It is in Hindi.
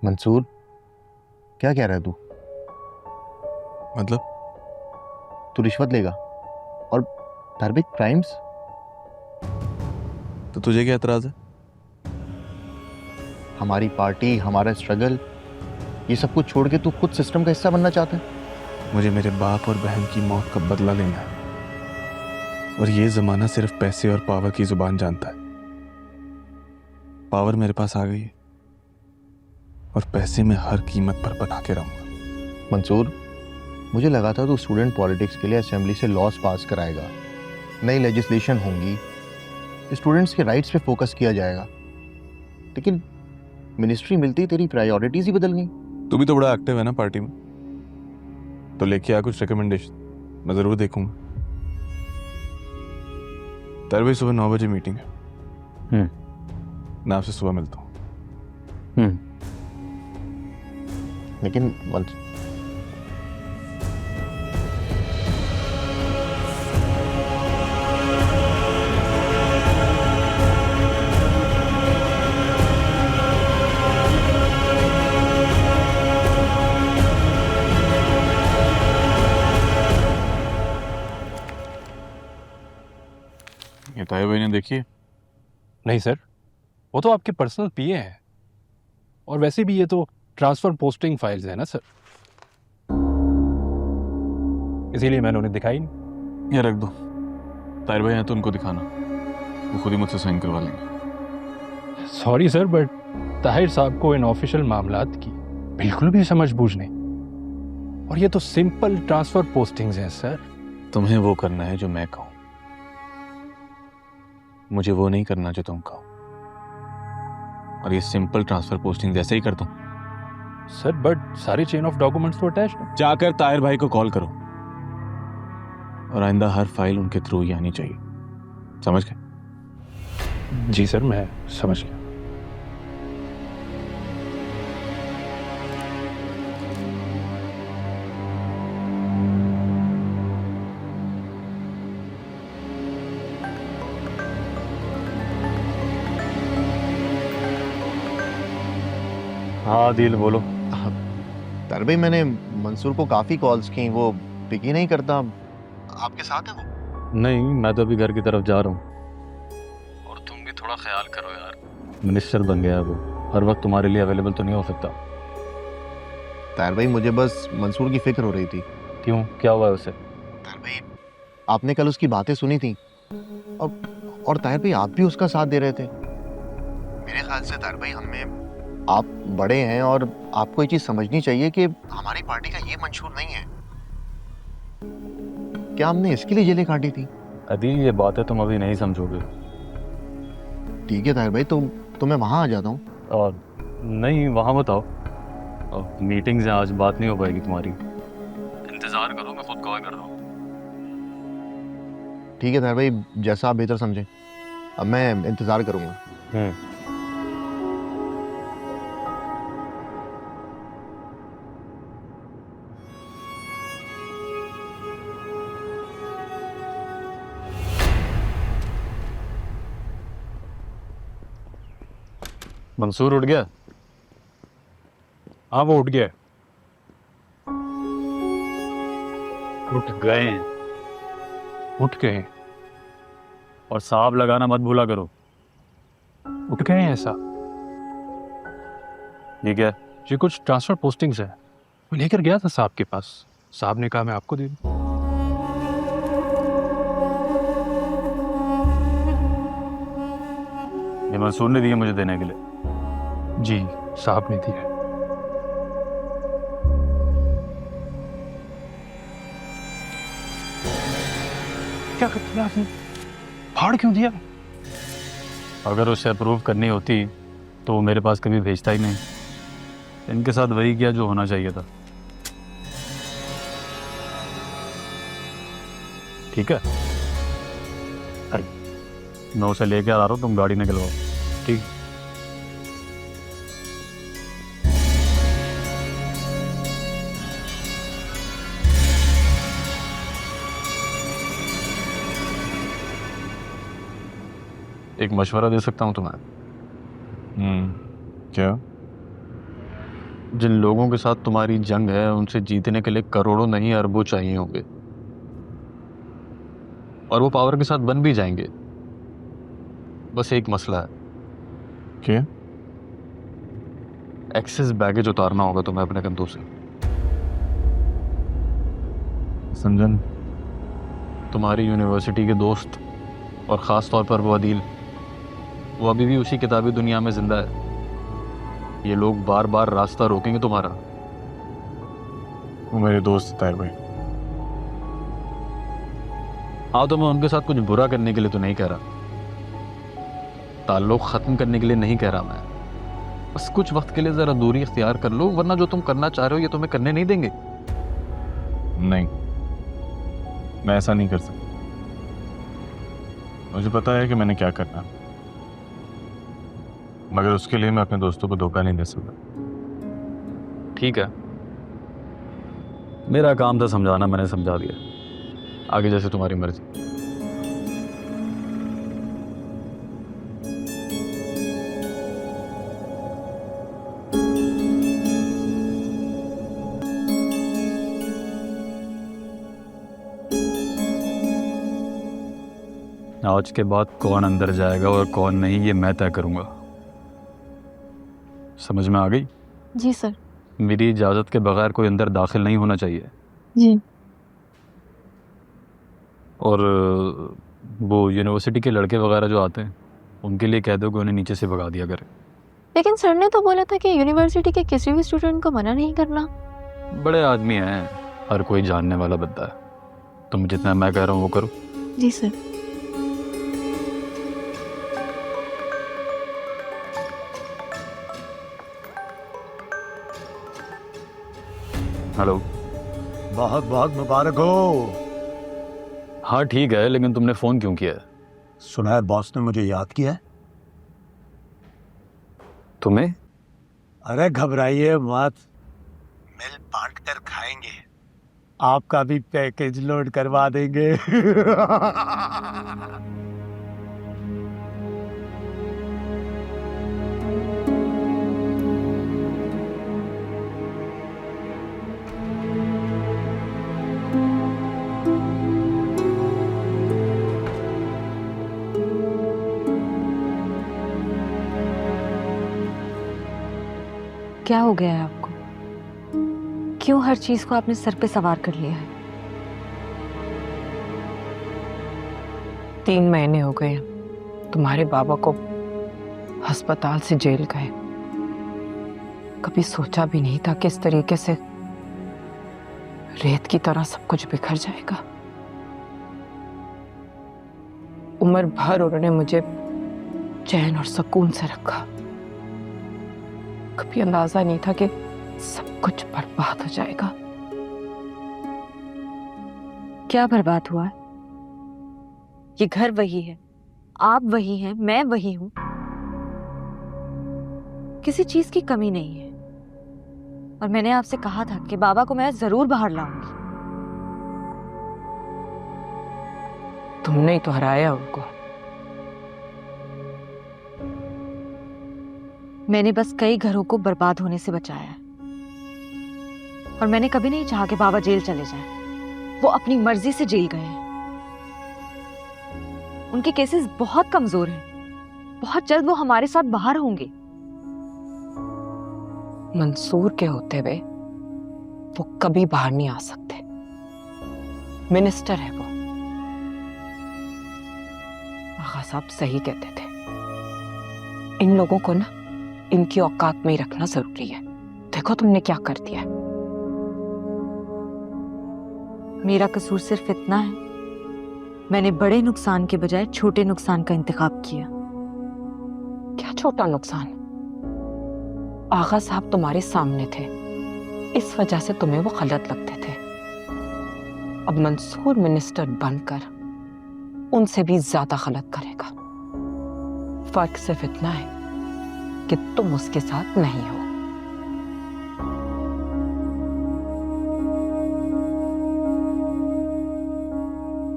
मंसूर, क्या कह रहा है तू? मतलब? तू रिश्वत लेगा और धार्मिक क्राइम्स? तो तुझे क्या एतराज है? हमारी पार्टी, हमारा स्ट्रगल, ये सब कुछ छोड़ के तू खुद सिस्टम का हिस्सा बनना चाहता है? मुझे मेरे बाप और बहन की मौत का बदला लेना है, और ये जमाना सिर्फ पैसे और पावर की जुबान जानता है। पावर मेरे पास आ गई है और पैसे में हर कीमत पर बना के रहूंगा। मंसूर, मुझे लगा था तू स्टूडेंट पॉलिटिक्स के लिए असेंबली से लॉस पास कराएगा, नई लेजिस्लेशन होंगी, स्टूडेंट्स के राइट्स पे फोकस किया जाएगा, लेकिन मिनिस्ट्री मिलती ही तेरी प्रायोरिटीज ही बदल गई। तू भी तो बड़ा एक्टिव है ना पार्टी में, तो लेके आ कुछ रिकमेंडेशन, मैं जरूर देखूंगा। तेरे भाई सुबह 9 बजे मीटिंग है। मैं आपसे सुबह मिलता हूँ। लेकिन ये ताए भाई ने देखी है? नहीं सर, वो तो आपके पर्सनल पीए हैं, और वैसे भी ये तो ट्रांसफर पोस्टिंग फाइल्स है ना सर, इसीलिए मैंने उन्हें दिखाई नहीं। ये रख दो, ताहिर भाई हैं तो उनको दिखाना, वो खुद ही मुझसे साइन करवा लेंगे। सॉरी सर, बट ताहिर साहब को इन ऑफिशियल मामलात की बिल्कुल भी समझ बूझ नहीं, और ये तो सिंपल ट्रांसफर पोस्टिंग्स हैं सर। तुम्हें वो करना है जो मैं कहूं, मुझे वो नहीं करना जो तुम कहो। और ये सिंपल ट्रांसफर पोस्टिंग जैसे ही कर दूं। सर बट सारे चेन ऑफ डॉक्यूमेंट्स तो अटैच्ड हैं। जाकर ताहिर भाई को कॉल करो, और आइंदा हर फाइल उनके थ्रू ही आनी चाहिए, समझ गए? जी सर, मैं समझ गया। हाँ दिल बोलो। ताहिर भाई, मैंने मंसूर को काफी कॉल्स की, वो पिक ही नहीं करता। आपके साथ है वो? नहीं, मैं तो अभी घर की तरफ जा रहा हूँ। और तुम भी थोड़ा ख्याल करो यार, मिनिस्टर बन गया है वो, हर वक्त तुम्हारे लिए अवेलेबल तो नहीं हो सकता। ताहिर भाई, मुझे बस मंसूर की फिक्र हो रही थी। क्यों, क्या हुआ है उसे? ताहिर भाई, आपने कल उसकी बातें सुनी थी, और ताहिर भाई आप भी उसका साथ दे रहे थे। मेरे ख्याल से ताहिर भाई, हमें, आप बड़े हैं और आपको ये चीज समझनी चाहिए कि हमारी पार्टी का ये मंशूर नहीं है। क्या हमने इसके लिए जेलें काटी थी? अदील, ये बातें तुम अभी नहीं समझोगे। ठीक है ताहिर भाई, तो मैं वहां आ जाता हूँ। और नहीं, वहाँ बताओ, मीटिंग्स हैं आज, बात नहीं हो पाएगी तुम्हारी। इंतज़ार करो, मैं खुद कॉल कर रहा हूँ। ठीक है ताहिर भाई, जैसा आप बेहतर समझें। अब मैं इंतजार करूंगा। मंसूर उठ गया? हाँ, वो उठ गया। उठ गए? उठ गए? और साहब लगाना मत भूला करो। उठ गए हैं ऐसा? ये क्या? ये कुछ ट्रांसफर पोस्टिंग्स है, मैं लेकर गया था साहब के पास, साहब ने कहा मैं आपको दे दूं। ये मंसूर ने दिए मुझे देने के लिए? जी, साहब ने दिया। क्या कर दिया आपने? फाड़ क्यों दिया? अगर उसे अप्रूव करनी होती तो वो मेरे पास कभी भेजता ही नहीं। इनके साथ वही किया जो होना चाहिए था। ठीक है, मैं उसे लेके आ रहा हूँ, तुम गाड़ी निकलवाओ। ठीक? एक मशवरा दे सकता हूँ तुम्हें? क्या? जिन लोगों के साथ तुम्हारी जंग है उनसे जीतने के लिए करोड़ों नहीं अरबों चाहिए होंगे, और वो पावर के साथ बन भी जाएंगे। बस एक मसला है, क्या? एक्सेस बैगेज उतारना होगा तुम्हें अपने कंधों से। समझन? तुम्हारी यूनिवर्सिटी के दोस्त और ख़ास तौर पर वो अदील, वो अभी भी उसी किताबी दुनिया में जिंदा है। ये लोग बार बार रास्ता रोकेंगे तुम्हारा। वो मेरे दोस्त ताहिर भाई। हाँ, तो मैं उनके साथ कुछ बुरा करने के लिए तो नहीं कह रहा, ताल्लुक ख़त्म करने के लिए नहीं कह रहा मैं। बस कुछ वक्त के लिए ज़रा दूरी इख्तियार कर लो, वरना जो तुम करना चाह रहे हो ये तुम्हें करने नहीं देंगे। नहीं, मैं ऐसा नहीं कर सकता। मुझे पता है कि मैंने क्या करना, मगर उसके लिए मैं अपने दोस्तों को धोखा नहीं दे सकता। ठीक है, मेरा काम था समझाना, मैंने समझा दिया। आगे जैसे तुम्हारी मर्जी। आज के बाद कौन अंदर जाएगा और कौन नहीं, ये मैं तय करूंगा। समझ में आ गई? जी सर। मेरी इजाज़त के बगैर कोई अंदर दाखिल नहीं होना चाहिए। जी। और वो यूनिवर्सिटी के लड़के वगैरह जो आते हैं उनके लिए कह दो कि उन्हें नीचे से भगा दिया करें। लेकिन सर ने तो बोला था कि यूनिवर्सिटी के किसी भी स्टूडेंट को मना नहीं करना। बड़े आदमी हैं, हर कोई जानने वाला बंदा है। तुम जितना मैं कह रहा हूँ वो करो। जी सर। हेलो। बहुत बहुत मुबारक हो। हाँ ठीक है, लेकिन तुमने फ़ोन क्यों किया है? सुना है बॉस ने मुझे याद किया है। तुम्हें? अरे घबराइए मत, मिल बांट कर खाएंगे, आपका भी पैकेज लोड करवा देंगे। क्या हो गया है आपको? क्यों हर चीज को आपने सर पे सवार कर लिया है? 3 महीने हो गए तुम्हारे बाबा को अस्पताल से जेल गए। कभी सोचा भी नहीं था कि इस तरीके से रेत की तरह सब कुछ बिखर जाएगा। उम्र भर उन्होंने मुझे चैन और सुकून से रखा। कभी अंदाजा नहीं था कि सब कुछ बर्बाद हो जाएगा। क्या बर्बाद हुआ है? ये घर वही है, आप वही हैं, मैं वही हूं। किसी चीज की कमी नहीं है। और मैंने आपसे कहा था कि बाबा को मैं जरूर बाहर लाऊंगी। तुमने ही तो हराया उनको। मैंने बस कई घरों को बर्बाद होने से बचाया है। और मैंने कभी नहीं चाहा कि बाबा जेल चले जाएं। वो अपनी मर्जी से जेल गए हैं। उनके केसेस बहुत कमजोर हैं। बहुत जल्द वो हमारे साथ बाहर होंगे। मंसूर के होते हुए वो कभी बाहर नहीं आ सकते। मिनिस्टर है वो। आगा साहब सही कहते थे, इन लोगों को ना इनकी औकात में ही रखना जरूरी है। देखो तुमने क्या कर दिया है। मेरा कसूर सिर्फ इतना है, मैंने बड़े नुकसान के बजाय छोटे नुकसान का इंतखाब किया। क्या छोटा नुकसान? आगा साहब तुम्हारे सामने थे, इस वजह से तुम्हें वो गलत लगते थे। अब मंसूर मिनिस्टर बनकर उनसे भी ज्यादा गलत करेगा। फर्क सिर्फ इतना है कि तुम उसके साथ नहीं हो।